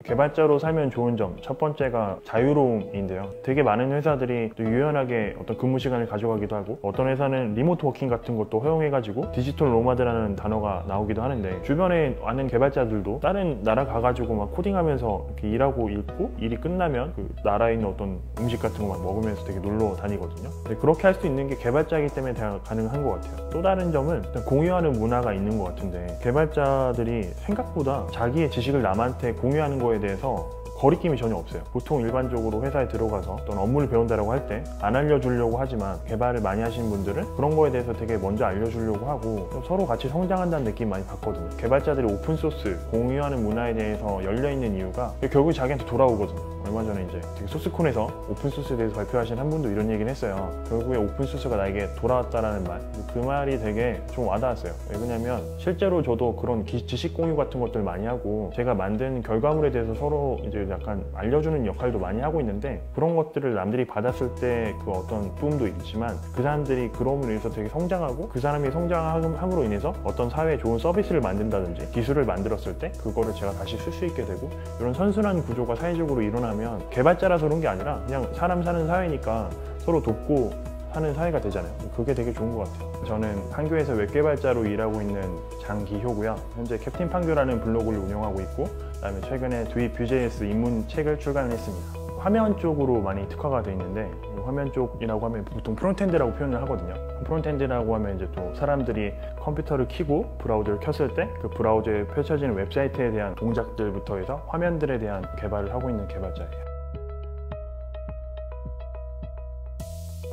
개발자로 살면 좋은 점 첫 번째가 자유로움인데요. 되게 많은 회사들이 또 유연하게 어떤 근무 시간을 가져가기도 하고, 어떤 회사는 리모트 워킹 같은 것도 허용해가지고 디지털 노마드라는 단어가 나오기도 하는데, 주변에 아는 개발자들도 다른 나라 가가지고 막 코딩하면서 이렇게 일하고 있고, 일이 끝나면 그 나라에 있는 어떤 음식 같은 거 막 먹으면서 되게 놀러 다니거든요. 그렇게 할 수 있는 게 개발자이기 때문에 다 가능한 것 같아요. 또 다른 점은 공유하는 문화가 있는 것 같은데, 개발자들이 생각보다 자기의 지식을 남한테 공유하는 거에 대해서 거리낌이 전혀 없어요. 보통 일반적으로 회사에 들어가서 어떤 업무를 배운다고 할 때 안 알려주려고 하지만, 개발을 많이 하시는 분들은 그런 거에 대해서 되게 먼저 알려주려고 하고 서로 같이 성장한다는 느낌 많이 받거든요. 개발자들이 오픈소스, 공유하는 문화에 대해서 열려있는 이유가 결국 자기한테 돌아오거든요. 얼마 전에 이제 되게 소스콘에서 오픈소스에 대해서 발표하신 한 분도 이런 얘기를 했어요. 결국에 오픈소스가 나에게 돌아왔다라는 말, 그 말이 되게 좀 와닿았어요. 왜냐면 실제로 저도 그런 지식 공유 같은 것들 많이 하고, 제가 만든 결과물에 대해서 서로 이제 약간 알려주는 역할도 많이 하고 있는데, 그런 것들을 남들이 받았을 때 그 어떤 도움도 있지만, 그 사람들이 그럼으로 인해서 되게 성장하고, 그 사람이 성장함으로 인해서 어떤 사회에 좋은 서비스를 만든다든지 기술을 만들었을 때 그거를 제가 다시 쓸 수 있게 되고, 이런 선순환 구조가 사회적으로 일어나면 개발자라서 그런 게 아니라 그냥 사람 사는 사회니까 서로 돕고 하는 사회가 되잖아요. 그게 되게 좋은 것 같아요. 저는 판교에서 웹개발자로 일하고 있는 장기효고요. 현재 캡틴 판교라는 블로그를 운영하고 있고, 그다음에 최근에 도입 Vue.js 입문 책을 출간했습니다. 화면 쪽으로 많이 특화가 되어 있는데, 화면 쪽이라고 하면 보통 프론트엔드라고 표현을 하거든요. 프론트엔드라고 하면 이제 또 사람들이 컴퓨터를 켜고 브라우저를 켰을 때 그 브라우저에 펼쳐지는 웹사이트에 대한 동작들부터 해서 화면들에 대한 개발을 하고 있는 개발자예요.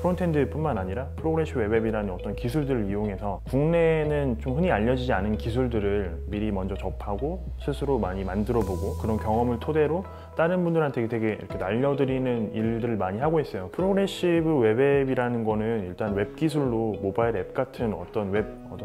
프론트엔드뿐만 아니라 프로그래시브 웹앱이라는 어떤 기술들을 이용해서 국내에는 좀 흔히 알려지지 않은 기술들을 미리 먼저 접하고 스스로 많이 만들어보고, 그런 경험을 토대로 다른 분들한테 되게 이렇게 알려드리는 일들을 많이 하고 있어요. 프로그래시브 웹앱이라는 거는 일단 웹 기술로 모바일 앱 같은 어떤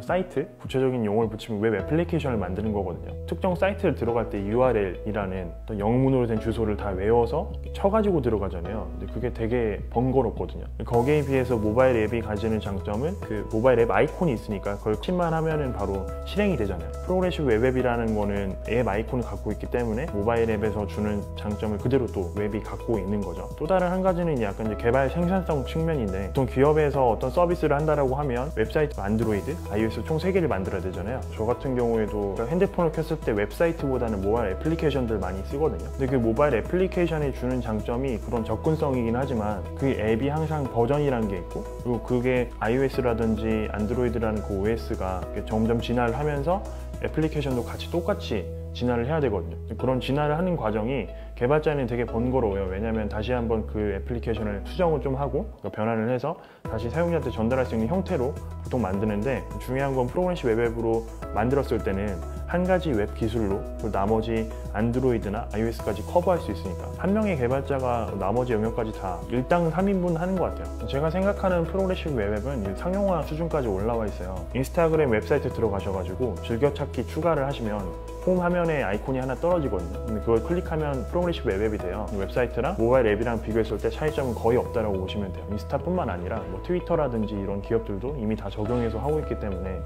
사이트, 구체적인 용어를 붙이면 웹 애플리케이션을 만드는 거거든요. 특정 사이트를 들어갈 때 URL이라는 어떤 영문으로 된 주소를 다 외워서 쳐가지고 들어가잖아요. 근데 그게 되게 번거롭거든요. 거기에 비해서 모바일 앱이 가지는 장점은 그 모바일 앱 아이콘이 있으니까 그걸 킵만 하면은 바로 실행이 되잖아요. 프로그래시브 웹앱이라는 거는 앱 아이콘을 갖고 있기 때문에 모바일 앱에서 주는 장점을 그대로 또 웹이 갖고 있는 거죠. 또 다른 한 가지는 약간 이제 개발 생산성 측면인데, 보통 기업에서 어떤 서비스를 한다라고 하면 웹사이트, 안드로이드, iOS 총 3개를 만들어야 되잖아요. 저 같은 경우에도 핸드폰을 켰을 때 웹사이트보다는 모바일 애플리케이션들 많이 쓰거든요. 근데 그 모바일 애플리케이션이 주는 장점이 그런 접근성이긴 하지만, 그 앱이 항상 버전이라는 게 있고, 그리고 그게 iOS라든지 안드로이드라는 그 OS가 점점 진화를 하면서 애플리케이션도 같이 똑같이 진화를 해야 되거든요. 그런 진화를 하는 과정이 개발자는 되게 번거로워요. 왜냐하면 다시 한번 그 애플리케이션을 수정을 좀 하고 변환을 해서 다시 사용자한테 전달할 수 있는 형태로 보통 만드는데, 중요한 건 프로그래시브 웹앱으로 만들었을 때는 한 가지 웹 기술로 나머지 안드로이드나 iOS까지 커버할 수 있으니까, 한 명의 개발자가 나머지 영역까지 다 일당 3인분 하는 것 같아요. 제가 생각하는 프로그래시브 웹앱은 상용화 수준까지 올라와 있어요. 인스타그램 웹사이트 들어가셔가지고 즐겨찾기 추가를 하시면 홈 화면에 아이콘이 하나 떨어지거든요. 근데 그걸 클릭하면 프로그래시브 웹앱이 돼요. 웹사이트랑 모바일 앱이랑 비교했을 때 차이점은 거의 없다라고 보시면 돼요. 인스타뿐만 아니라 뭐 트위터라든지 이런 기업들도 이미 다 적용해서 하고 있기 때문에,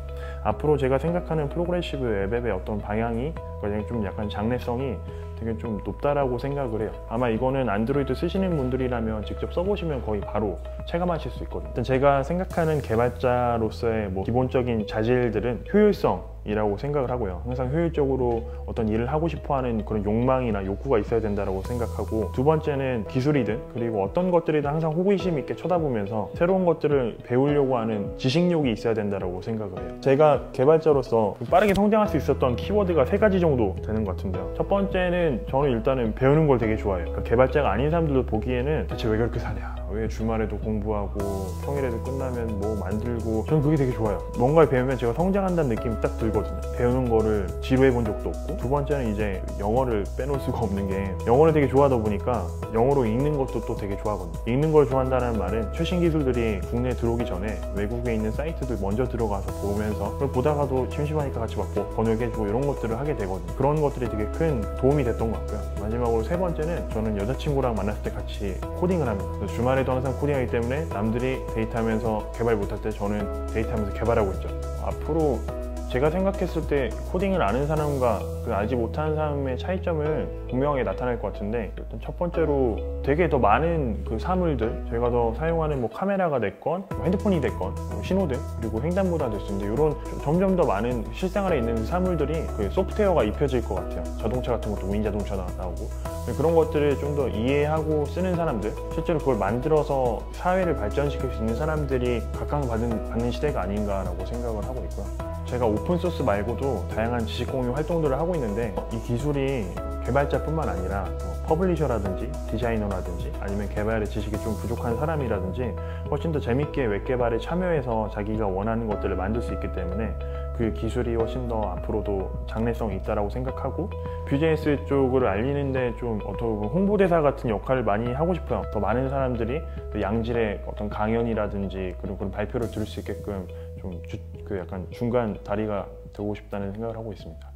앞으로 제가 생각하는 프로그래시브 웹앱의 어떤 방향이 좀 약간 장래성이 되게 좀 높다라고 생각을 해요. 아마 이거는 안드로이드 쓰시는 분들이라면 직접 써보시면 거의 바로 체감하실 수 있거든요. 일단 제가 생각하는 개발자로서의 기본적인 자질들은 효율성이라고 생각을 하고요. 항상 효율적으로 어떤 일을 하고 싶어하는 그런 욕망이나 욕구가 있어야 된다고 생각하고, 두 번째는 기술이든 그리고 어떤 것들이든 항상 호기심 있게 쳐다보면서 새로운 것들을 배우려고 하는 지식욕이 있어야 된다고 생각을 해요. 제가 개발자로서 빠르게 성장할 수 있었던 키워드가 3가지 정도 되는 것 같은데요. 첫 번째는 저는 일단은 배우는 걸 되게 좋아해요. 그러니까 개발자가 아닌 사람들도 보기에는 대체 왜 그렇게 사냐, 왜 주말에도 공부하고 평일에도 끝나면 뭐 만들고, 저는 그게 되게 좋아요. 뭔가를 배우면 제가 성장한다는 느낌이 딱 들거든요. 배우는 거를 지루해 본 적도 없고, 두 번째는 이제 영어를 빼놓을 수가 없는 게, 영어를 되게 좋아하다 보니까 영어로 읽는 것도 또 되게 좋아하거든요. 읽는 걸 좋아한다는 말은 최신 기술들이 국내에 들어오기 전에 외국에 있는 사이트들 먼저 들어가서 보면서, 그걸 보다가도 심심하니까 같이 막 번역해주고 이런 것들을 하게 되거든요. 그런 것들이 되게 큰 도움이 됐던 것 같고요. 마지막으로 3번째는 저는 여자친구랑 만났을 때 같이 코딩을 합니다. 주말에도 항상 코딩하기 때문에 남들이 데이트하면서 개발 못할 때 저는 데이트하면서 개발하고 있죠. 앞으로 제가 생각했을 때 코딩을 아는 사람과 그 알지 못하는 사람의 차이점을 분명하게 나타날 것 같은데, 일단 첫 번째로 되게 더 많은 그 사물들, 저희가 더 사용하는 뭐 카메라가 됐건 뭐 핸드폰이 됐건 뭐 신호등 그리고 횡단보다 됐는데, 이런 점점 더 많은 실생활에 있는 사물들이 그 소프트웨어가 입혀질 것 같아요. 자동차 같은 것도 무인 자동차가 나오고, 그런 것들을 좀 더 이해하고 쓰는 사람들, 실제로 그걸 만들어서 사회를 발전시킬 수 있는 사람들이 각광받는 시대가 아닌가라고 생각을 하고 있고요. 제가 오픈소스 말고도 다양한 지식 공유 활동들을 하고 있는데, 이 기술이 개발자뿐만 아니라 퍼블리셔라든지 디자이너라든지 아니면 개발의 지식이 좀 부족한 사람이라든지 훨씬 더 재밌게 웹 개발에 참여해서 자기가 원하는 것들을 만들 수 있기 때문에 그 기술이 훨씬 더 앞으로도 장래성이 있다고 생각하고, Vue.js 쪽을 알리는데 좀 어떤 홍보대사 같은 역할을 많이 하고 싶어요. 더 많은 사람들이 양질의 어떤 강연이라든지 그런 발표를 들을 수 있게끔 좀 약간 중간 다리가 되고 싶다는 생각을 하고 있습니다.